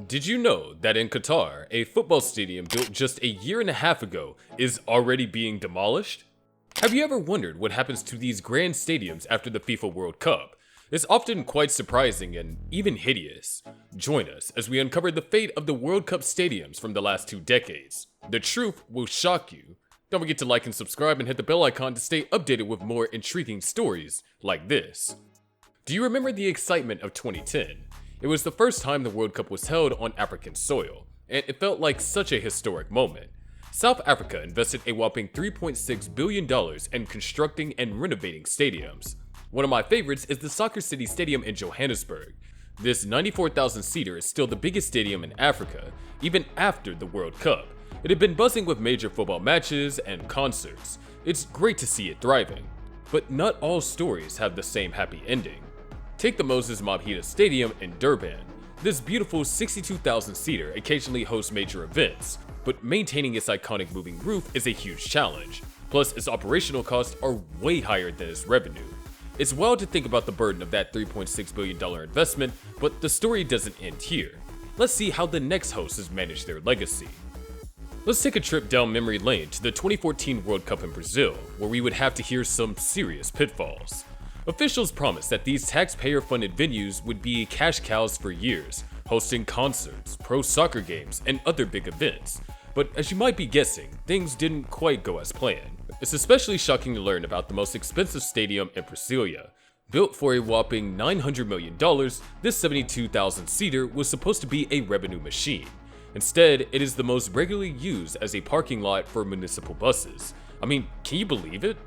Did you know that in Qatar, a football stadium built just a year and a half ago is already being demolished? Have you ever wondered what happens to these grand stadiums after the FIFA World Cup? It's often quite surprising and even hideous. Join us as we uncover the fate of the World Cup stadiums from the last 2 decades. The truth will shock you. Don't forget to like and subscribe and hit the bell icon to stay updated with more intriguing stories like this. Do you remember the excitement of 2010? It was the first time the World Cup was held on African soil, and it felt like such a historic moment. South Africa invested a whopping $3.6 billion in constructing and renovating stadiums. One of my favorites is the Soccer City Stadium in Johannesburg. This 94,000-seater is still the biggest stadium in Africa, even after the World Cup. It had been buzzing with major football matches and concerts. It's great to see it thriving. But not all stories have the same happy ending. Take the Moses Mabhida Stadium in Durban. This beautiful 62,000-seater occasionally hosts major events, but maintaining its iconic moving roof is a huge challenge. Plus, its operational costs are way higher than its revenue. It's wild to think about the burden of that $3.6 billion investment, but the story doesn't end here. Let's see how the next host has managed their legacy. Let's take a trip down memory lane to the 2014 World Cup in Brazil, where we would have to hear some serious pitfalls. Officials promised that these taxpayer-funded venues would be cash cows for years, hosting concerts, pro soccer games, and other big events. But as you might be guessing, things didn't quite go as planned. It's especially shocking to learn about the most expensive stadium in Brasilia. Built for a whopping $900 million, this 72,000-seater was supposed to be a revenue machine. Instead, it is the most regularly used as a parking lot for municipal buses. I mean, can you believe it?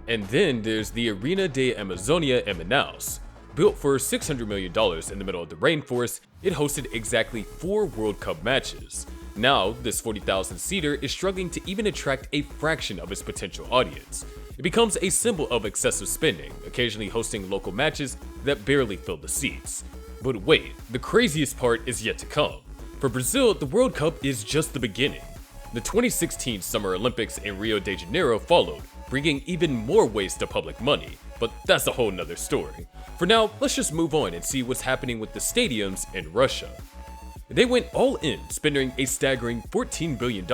And then there's the Arena de Amazonia in Manaus. Built for $600 million in the middle of the rainforest, it hosted exactly 4 World Cup matches. Now, this 40,000-seater is struggling to even attract a fraction of its potential audience. It becomes a symbol of excessive spending, occasionally hosting local matches that barely fill the seats. But wait, the craziest part is yet to come. For Brazil, the World Cup is just the beginning. The 2016 Summer Olympics in Rio de Janeiro followed, bringing even more waste of public money, but that's a whole nother story. For now, let's just move on and see what's happening with the stadiums in Russia. They went all in, spending a staggering $14 billion,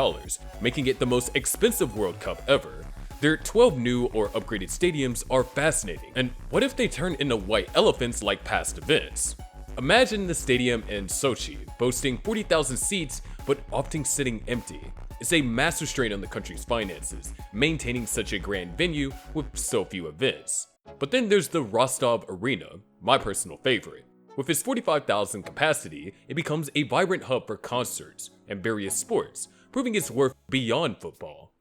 making it the most expensive World Cup ever. Their 12 new or upgraded stadiums are fascinating, and what if they turn into white elephants like past events? Imagine the stadium in Sochi, boasting 40,000 seats, but often sitting empty. It's a massive strain on the country's finances, maintaining such a grand venue with so few events. But then there's the Rostov Arena, my personal favorite. With its 45,000 capacity, it becomes a vibrant hub for concerts and various sports, proving its worth beyond football.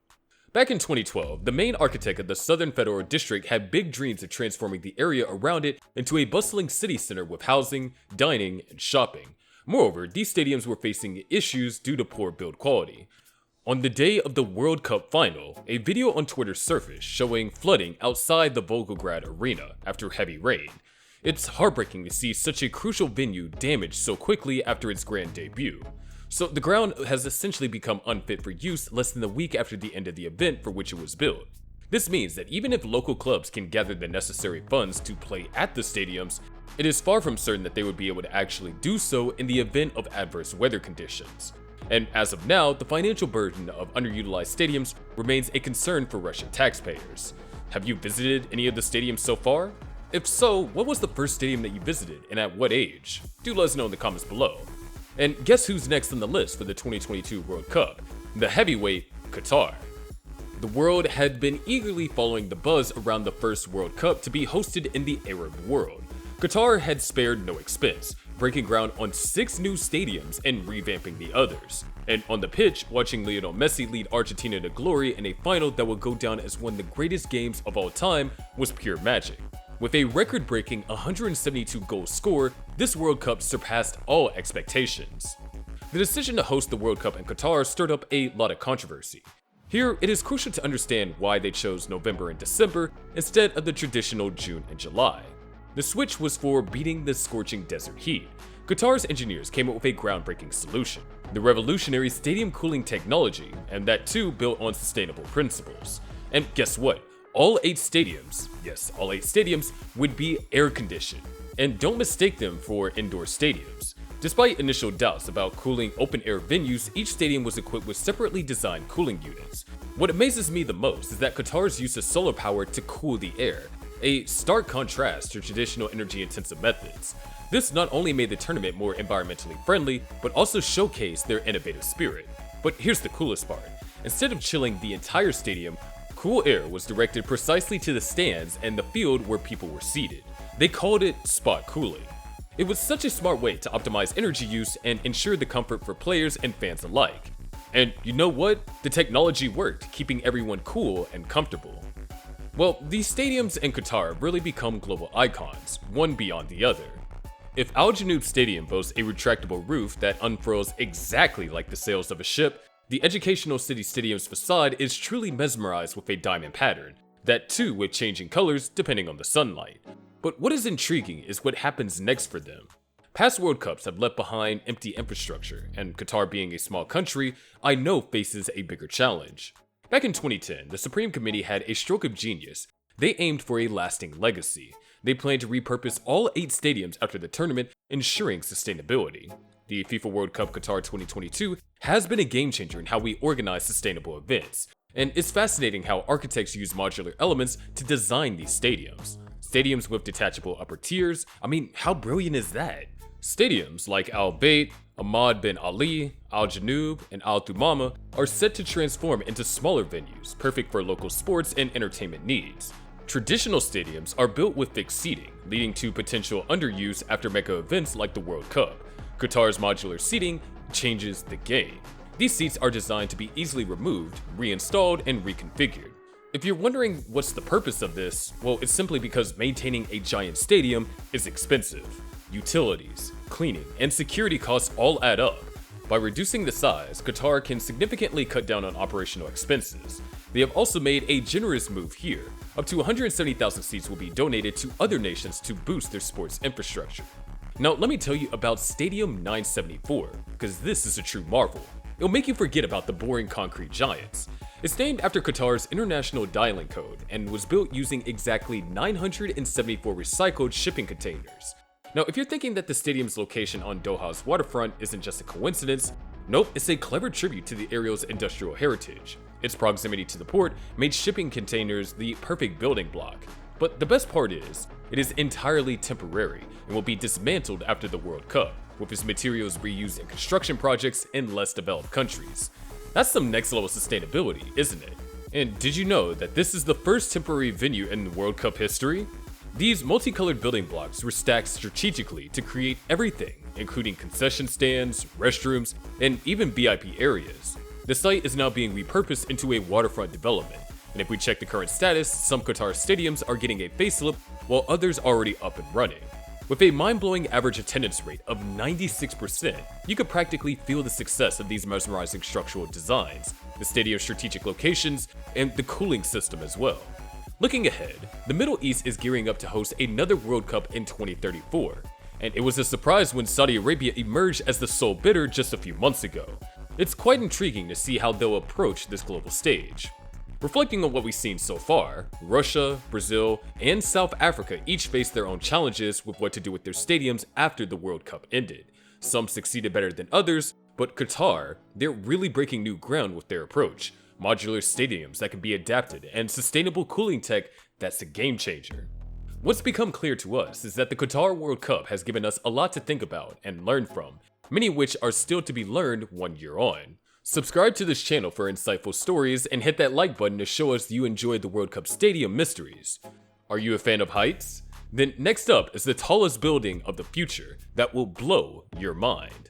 Back in 2012, the main architect of the Southern Federal District had big dreams of transforming the area around it into a bustling city center with housing, dining, and shopping. Moreover, these stadiums were facing issues due to poor build quality. On the day of the World Cup final, a video on Twitter surfaced showing flooding outside the Volgograd Arena after heavy rain. It's heartbreaking to see such a crucial venue damaged so quickly after its grand debut. So the ground has essentially become unfit for use less than a week after the end of the event for which it was built. This means that even if local clubs can gather the necessary funds to play at the stadiums, it is far from certain that they would be able to actually do so in the event of adverse weather conditions. And as of now, the financial burden of underutilized stadiums remains a concern for Russian taxpayers. Have you visited any of the stadiums so far? If so, what was the first stadium that you visited and at what age? Do let us know in the comments below. And guess who's next on the list for the 2022 World Cup? The heavyweight, Qatar. The world had been eagerly following the buzz around the first World Cup to be hosted in the Arab world. Qatar had spared no expense, breaking ground on 6 new stadiums and revamping the others. And on the pitch, watching Lionel Messi lead Argentina to glory in a final that will go down as one of the greatest games of all time was pure magic. With a record-breaking 172 goal score, this World Cup surpassed all expectations. The decision to host the World Cup in Qatar stirred up a lot of controversy. Here, it is crucial to understand why they chose November and December instead of the traditional June and July. The switch was for beating the scorching desert heat. Qatar's engineers came up with a groundbreaking solution, the revolutionary stadium cooling technology, and that too built on sustainable principles. And guess what? All 8 stadiums, yes, all 8 stadiums would be air-conditioned. And don't mistake them for indoor stadiums. Despite initial doubts about cooling open-air venues, each stadium was equipped with separately designed cooling units. What amazes me the most is that Qatar's use of solar power to cool the air, a stark contrast to traditional energy-intensive methods. This not only made the tournament more environmentally friendly, but also showcased their innovative spirit. But here's the coolest part. Instead of chilling the entire stadium, cool air was directed precisely to the stands and the field where people were seated. They called it spot cooling. It was such a smart way to optimize energy use and ensure the comfort for players and fans alike. And you know what? The technology worked, keeping everyone cool and comfortable. Well, these stadiums in Qatar really become global icons, one beyond the other. If Al Janoub Stadium boasts a retractable roof that unfurls exactly like the sails of a ship, the Educational City Stadium's facade is truly mesmerized with a diamond pattern, that too with changing colors depending on the sunlight. But what is intriguing is what happens next for them. Past World Cups have left behind empty infrastructure, and Qatar being a small country, I know faces a bigger challenge. Back in 2010, the Supreme Committee had a stroke of genius. They aimed for a lasting legacy. They planned to repurpose all 8 stadiums after the tournament, ensuring sustainability. The FIFA World Cup Qatar 2022 has been a game changer in how we organize sustainable events, and it's fascinating how architects use modular elements to design these stadiums. Stadiums with detachable upper tiers, I mean, how brilliant is that? Stadiums like Al Bayt, Ahmad bin Ali, Al Janoub, and Al Thumama are set to transform into smaller venues, perfect for local sports and entertainment needs. Traditional stadiums are built with fixed seating, leading to potential underuse after mega events like the World Cup. Qatar's modular seating changes the game. These seats are designed to be easily removed, reinstalled, and reconfigured. If you're wondering what's the purpose of this, well, it's simply because maintaining a giant stadium is expensive. Utilities, cleaning, and security costs all add up. By reducing the size, Qatar can significantly cut down on operational expenses. They have also made a generous move here. Up to 170,000 seats will be donated to other nations to boost their sports infrastructure. Now, let me tell you about Stadium 974, because this is a true marvel. It'll make you forget about the boring concrete giants. It's named after Qatar's International Dialing Code and was built using exactly 974 recycled shipping containers. Now, if you're thinking that the stadium's location on Doha's waterfront isn't just a coincidence, nope, it's a clever tribute to the area's industrial heritage. Its proximity to the port made shipping containers the perfect building block. But the best part is, it is entirely temporary and will be dismantled after the World Cup, with its materials reused in construction projects in less developed countries. That's some next level sustainability, isn't it? And did you know that this is the first temporary venue in World Cup history? These multicolored building blocks were stacked strategically to create everything, including concession stands, restrooms, and even VIP areas. The site is now being repurposed into a waterfront development, and if we check the current status, some Qatar stadiums are getting a facelift while others are already up and running. With a mind-blowing average attendance rate of 96%, you could practically feel the success of these mesmerizing structural designs, the stadium's strategic locations, and the cooling system as well. Looking ahead, the Middle East is gearing up to host another World Cup in 2034, and it was a surprise when Saudi Arabia emerged as the sole bidder just a few months ago. It's quite intriguing to see how they'll approach this global stage. Reflecting on what we've seen so far, Russia, Brazil, and South Africa each faced their own challenges with what to do with their stadiums after the World Cup ended. Some succeeded better than others, but Qatar, they're really breaking new ground with their approach. Modular stadiums that can be adapted, and sustainable cooling tech that's a game changer. What's become clear to us is that the Qatar World Cup has given us a lot to think about and learn from, many of which are still to be learned 1 year on. Subscribe to this channel for insightful stories and hit that like button to show us you enjoyed the World Cup Stadium mysteries. Are you a fan of heights? Then next up is the tallest building of the future that will blow your mind.